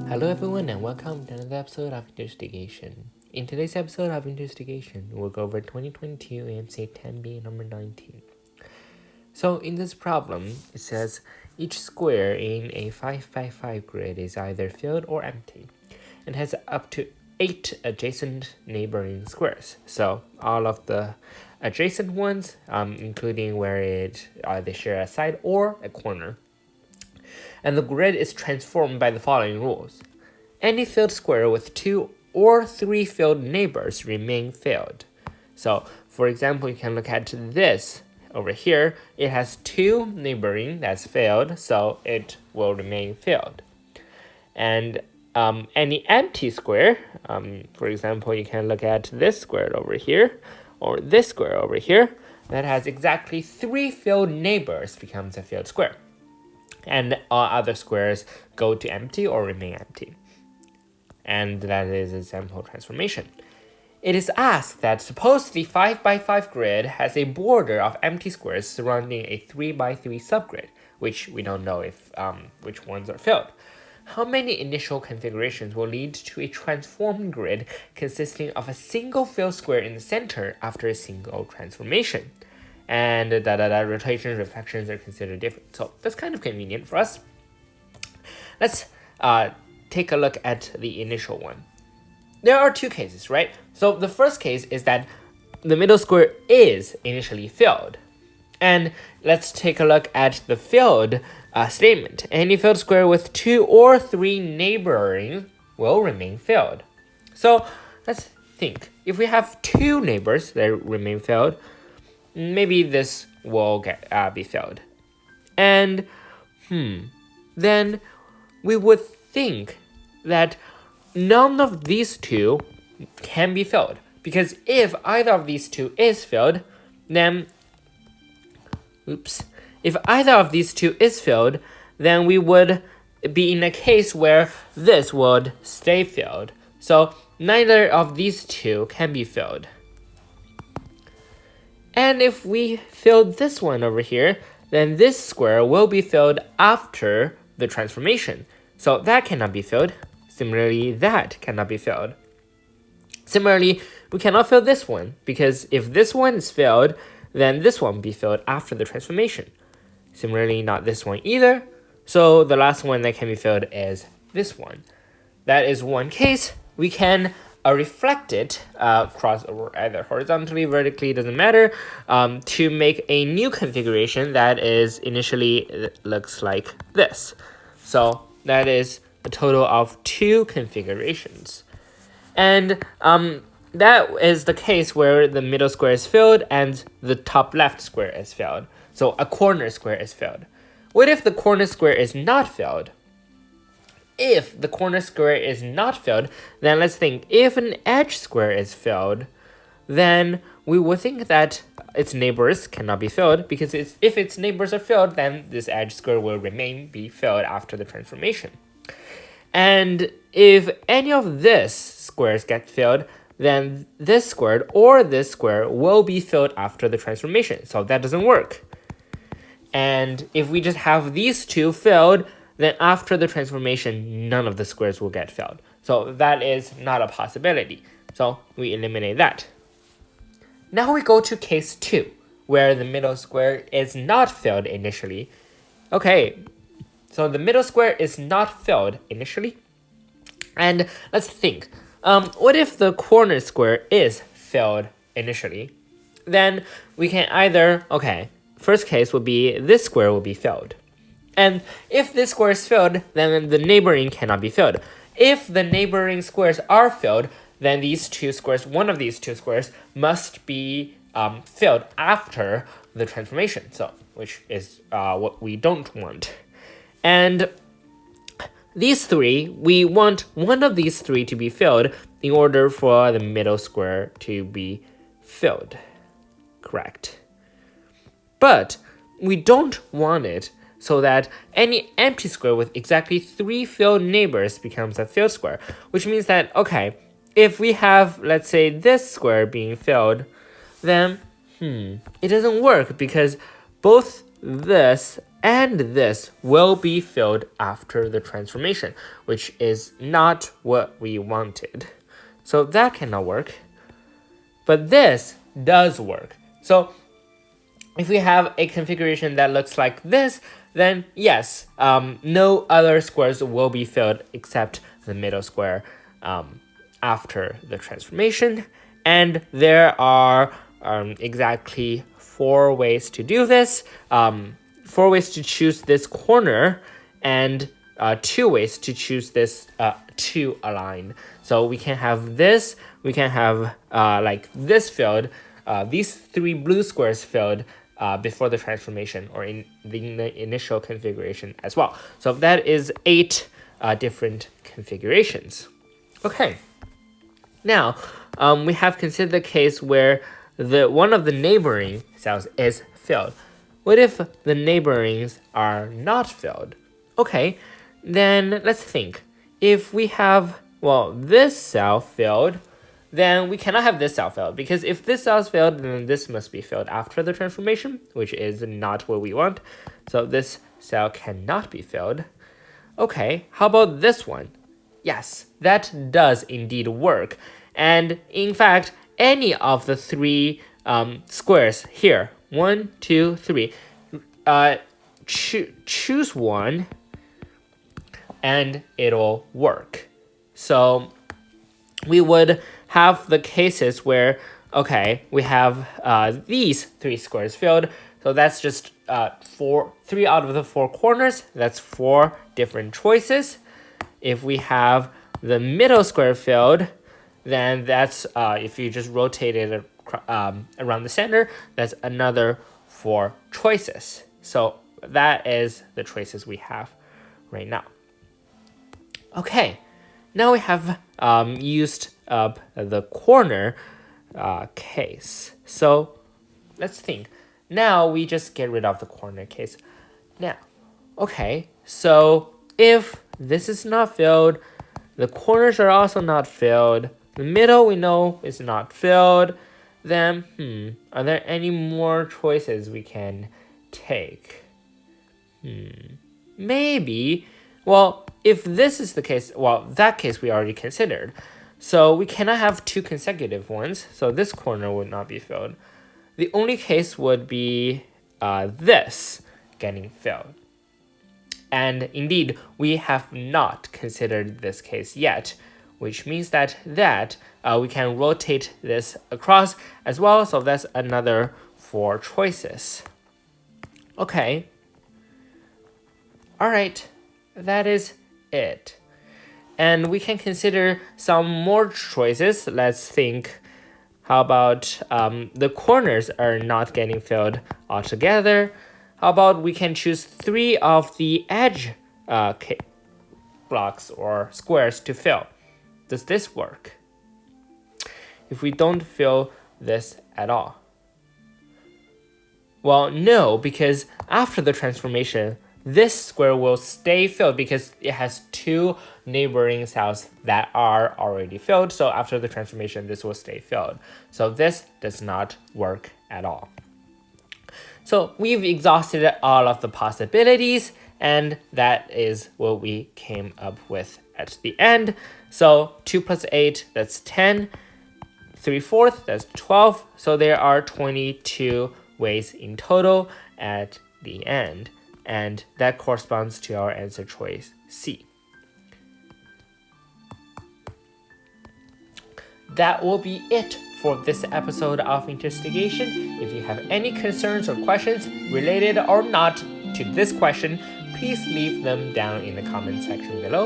Hello everyone and welcome to another episode of Investigation. In today's episode of Investigation, we'll go over 2022 AMC 10B number 19. So in this problem, it says each square in a 5x5 grid is either filled or empty and has up to 8 adjacent neighboring squares. So all of the adjacent ones, including where they share a side or a corner. And the grid is transformed by the following rules. Any filled square with 2 or 3 filled neighbors remain filled. So, for example, you can look at this over here. It has 2 neighboring that's filled, so it will remain filled. And any empty square, for example, you can look at this square over here, or this square over here, that has exactly 3 filled neighbors becomes a filled square. And all other squares go to empty or remain empty. And that is a sample transformation. It is asked that suppose the 5x5 grid has a border of empty squares surrounding a 3x3 subgrid, which we don't know if which ones are filled. How many initial configurations will lead to a transformed grid consisting of a single filled square in the center after a single transformation? And rotations, reflections are considered different. So that's kind of convenient for us. Let's take a look at the initial one. There are 2 cases, right? So the first case is that the middle square is initially filled. And let's take a look at the filled statement. Any filled square with 2 or 3 neighboring will remain filled. So let's think. If we have 2 neighbors that remain filled, maybe this will be filled. And then we would think that none of these 2 can be filled. Because if either of these 2 is filled, then if either of these 2 is filled, then we would be in a case where this would stay filled. So neither of these 2 can be filled. And if we fill this one over here, then this square will be filled after the transformation. So that cannot be filled. Similarly, that cannot be filled. Similarly, we cannot fill this one, because if this one is filled, then this one will be filled after the transformation. Similarly, not this one either. So the last one that can be filled is this one. That is one case. We can reflect it across either horizontally, vertically, doesn't matter, to make a new configuration that is initially looks like this. So that is a total of 2 configurations. And that is the case where the middle square is filled and the top left square is filled. So a corner square is filled. What if the corner square is not filled? If the corner square is not filled, then let's think, if an edge square is filled, then we would think that its neighbors cannot be filled, because if its neighbors are filled, then this edge square will be filled after the transformation. And if any of this squares get filled, then this square or this square will be filled after the transformation. So that doesn't work. And if we just have these 2 filled, then after the transformation, none of the squares will get filled. So that is not a possibility. So we eliminate that. Now we go to case 2, where the middle square is not filled initially. Okay, so the middle square is not filled initially. And let's think. What if the corner square is filled initially? Then we can either, first case would be this square will be filled. And if this square is filled, then the neighboring cannot be filled. If the neighboring squares are filled, then these 2 squares, one of these 2 squares, must be filled after the transformation. So, which is what we don't want. And these 3, we want one of these 3 to be filled in order for the middle square to be filled. Correct. But we don't want it so that any empty square with exactly 3 filled neighbors becomes a filled square, which means that, if we have, let's say, this square being filled, then it doesn't work because both this and this will be filled after the transformation, which is not what we wanted. So that cannot work. But this does work. So if we have a configuration that looks like this, then yes, no other squares will be filled except the middle square after the transformation. And there are exactly 4 ways to do this. 4 ways to choose this corner, and 2 ways to choose this to align. So we can have this, we can have like this filled, these 3 blue squares filled before the transformation or in the initial configuration as well. So that is 8 different configurations. Okay, now we have considered the case where one of the neighboring cells is filled. What if the neighborings are not filled? Okay, then let's think. If we have, well, this cell filled, then we cannot have this cell filled, because if this cell is filled, then this must be filled after the transformation, which is not what we want. So this cell cannot be filled. Okay, how about this one? Yes, that does indeed work. And in fact, any of the 3 squares here, 1, 2, 3, choose one and it'll work. So we would have the cases where, okay, we have these 3 squares filled. So that's just 3 out of the 4 corners. That's 4 different choices. If we have the middle square filled, then that's, if you just rotate it around the center, that's another 4 choices. So that is the choices we have right now. Okay, now we have used up the corner case. So let's think. Now we just get rid of the corner case. Now, okay, so if this is not filled, the corners are also not filled, the middle we know is not filled, then are there any more choices we can take? Maybe. Well, if this is the case, well, that case we already considered. So we cannot have 2 consecutive ones, so this corner would not be filled. The only case would be this getting filled. And indeed, we have not considered this case yet, which means that we can rotate this across as well, so that's another 4 choices. Okay. All right, that is it. And we can consider some more choices. Let's think. How about the corners are not getting filled altogether? How about we can choose 3 of the edge blocks or squares to fill? Does this work? If we don't fill this at all? Well, no, because after the transformation, this square will stay filled because it has 2 neighboring cells that are already filled. So after the transformation, this will stay filled. So this does not work at all. So we've exhausted all of the possibilities, and that is what we came up with at the end. So 2 plus 8, that's 10. 3/4, that's 12. So there are 22 ways in total at the end. And that corresponds to our answer choice C. That will be it for this episode of Investigation. If you have any concerns or questions related or not to this question, please leave them down in the comment section below.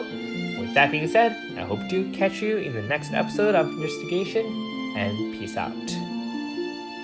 With that being said, I hope to catch you in the next episode of Investigation, and peace out.